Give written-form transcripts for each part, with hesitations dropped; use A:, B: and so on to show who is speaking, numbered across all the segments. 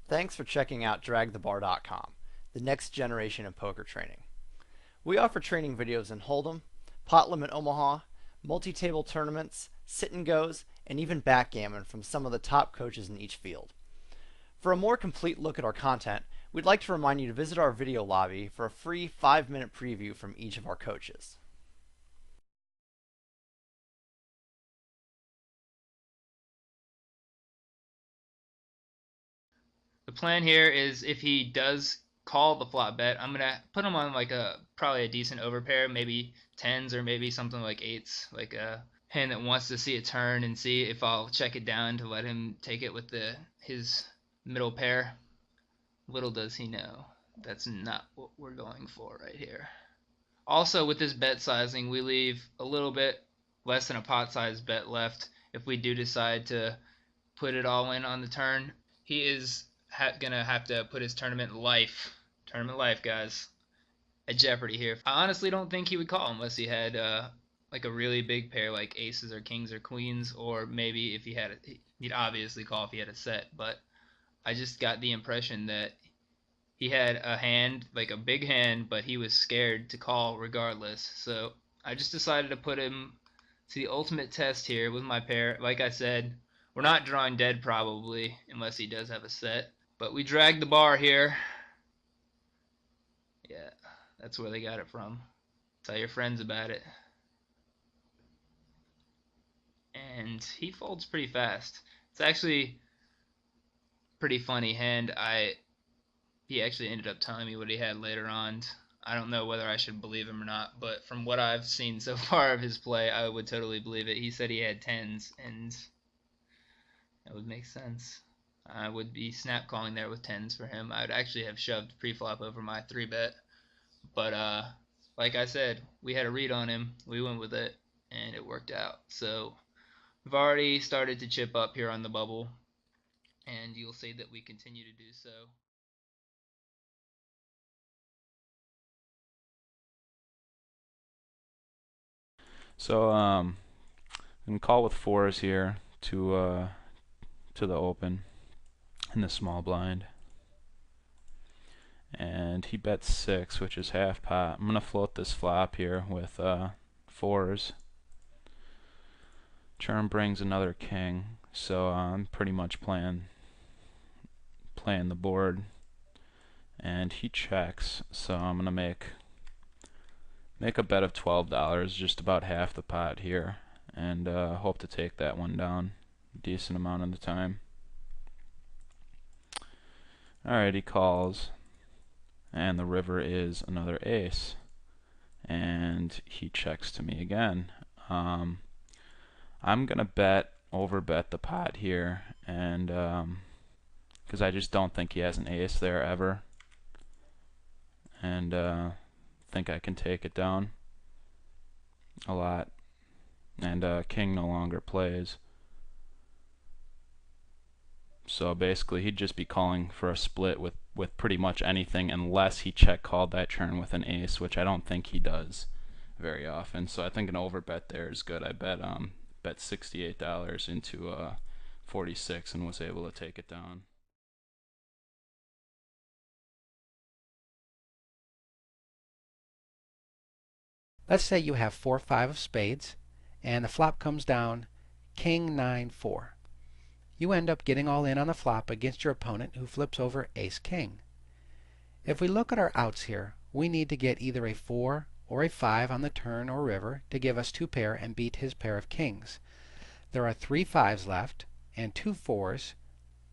A: Thanks for checking out DragTheBar.com, the next generation of poker training. We offer training videos in Hold'em, Pot Limit Omaha, multi-table tournaments, sit and goes, and even backgammon from some of the top coaches in each field. For a more complete look at our content, we'd like to remind you to visit our video lobby for a free 5-minute preview from each of our coaches.
B: The plan here is if he does call the flop bet, I'm gonna put him on like probably a decent overpair, maybe tens or maybe something like eights, like a hand that wants to see a turn and see if I'll check it down to let him take it with his middle pair. Little does he know that's not what we're going for right here. Also, with this bet sizing, we leave a little bit less than a pot size bet left if we do decide to put it all in on the turn. He is gonna have to put his tournament life, guys, at jeopardy here. I honestly don't think he would call unless he had like a really big pair like aces or kings or queens, or maybe if he had he'd obviously call if he had a set. But I just got the impression that he had a hand, like a big hand, but he was scared to call regardless. So I just decided to put him to the ultimate test here with my pair. Like I said, we're not drawing dead probably unless he does have a set. But we dragged the bar here. Yeah, that's where they got it from. Tell your friends about it. And he folds pretty fast. It's actually pretty funny hand. He actually ended up telling me what he had later on. I don't know whether I should believe him or not, but from what I've seen so far of his play, I would totally believe it. He said he had tens, and that would make sense. I would be snap calling there with tens for him. I would actually have shoved pre-flop over my 3-bet, but like I said, we had a read on him. We went with it, and it worked out. So we've already started to chip up here on the bubble, and you'll see that we continue to do so.
C: So I'm call with fours here to the open in the small blind, and he bets six, which is half pot. I'm gonna float this flop here with fours. Turn brings another king, so I'm pretty much playing the board, and he checks. So I'm gonna make a bet of $12, just about half the pot here, and hope to take that one down a decent amount of the time. Alright, he calls, and the river is another ace, and he checks to me again. I'm gonna overbet the pot here, and because I just don't think he has an ace there ever, and think I can take it down a lot, and king no longer plays. So basically he'd just be calling for a split with pretty much anything unless he check called that turn with an ace, which I don't think he does very often. So I think an overbet there is good. I bet $68 into 46 and was able to take it down.
D: Let's say you have 4-5 of spades, and the flop comes down king 9-4. You end up getting all in on the flop against your opponent who flips over ace king. If we look at our outs here, we need to get either a 4 or a 5 on the turn or river to give us 2 pair and beat his pair of kings. There are 3 5s left and 2 4s,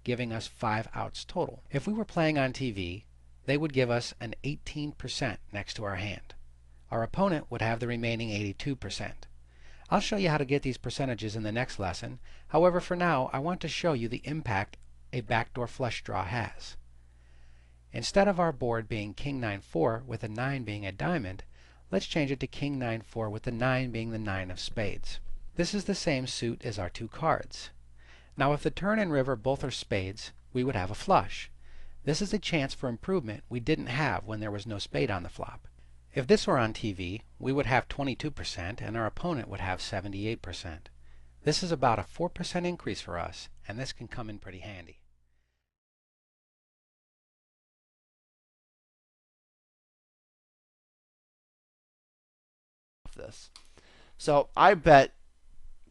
D: giving us 5 outs total. If we were playing on TV, they would give us an 18% next to our hand. Our opponent would have the remaining 82%. I'll show you how to get these percentages in the next lesson. However, for now, I want to show you the impact a backdoor flush draw has. Instead of our board being king 9-4 with a 9 being a diamond, let's change it to king 9-4 with the 9 being the 9 of spades. This is the same suit as our 2 cards. Now if the turn and river both are spades, we would have a flush. This is a chance for improvement we didn't have when there was no spade on the flop. If this were on TV, we would have 22% and our opponent would have 78%. This is about a 4% increase for us, and this can come in pretty handy.
A: this. So I bet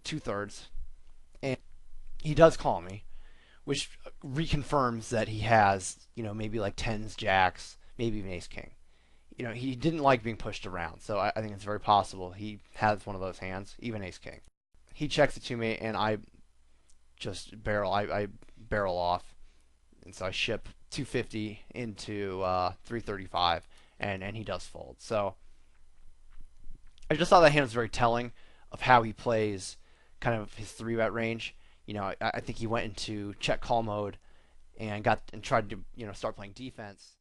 A: 2/3, and he does call me, which reconfirms that he has, maybe like tens, jacks, maybe even ace king. He didn't like being pushed around, so I think it's very possible he has one of those hands, even ace king. He checks it to me, and I just barrel. I barrel off, and so I ship 250 into 335, and he does fold. So I just thought that hand was very telling of how he plays kind of his 3-bet range. I think he went into check call mode and tried to start playing defense.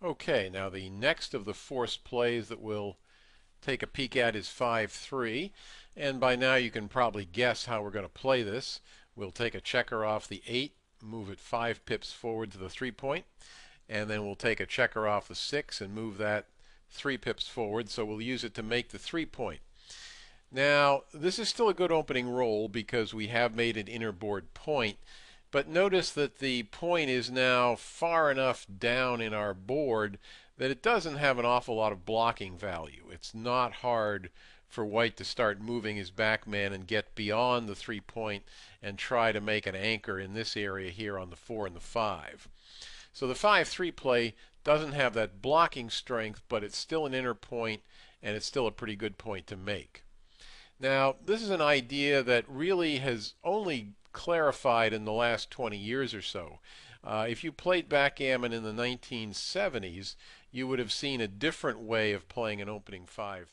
E: Okay, now the next of the forced plays that we'll take a peek at is 5-3, and by now you can probably guess how we're going to play this. We'll take a checker off the 8, move it 5 pips forward to the 3-point, and then we'll take a checker off the 6 and move that 3 pips forward, so we'll use it to make the 3-point. Now, this is still a good opening roll because we have made an inner board point, but notice that the point is now far enough down in our board that it doesn't have an awful lot of blocking value. It's not hard for white to start moving his back man and get beyond the 3-point and try to make an anchor in this area here on the 4 and the 5. So the 5-3 play doesn't have that blocking strength, but it's still an inner point, and it's still a pretty good point to make. Now, this is an idea that really has only clarified in the last 20 years or so. If you played backgammon in the 1970s, you would have seen a different way of playing an opening 5-3.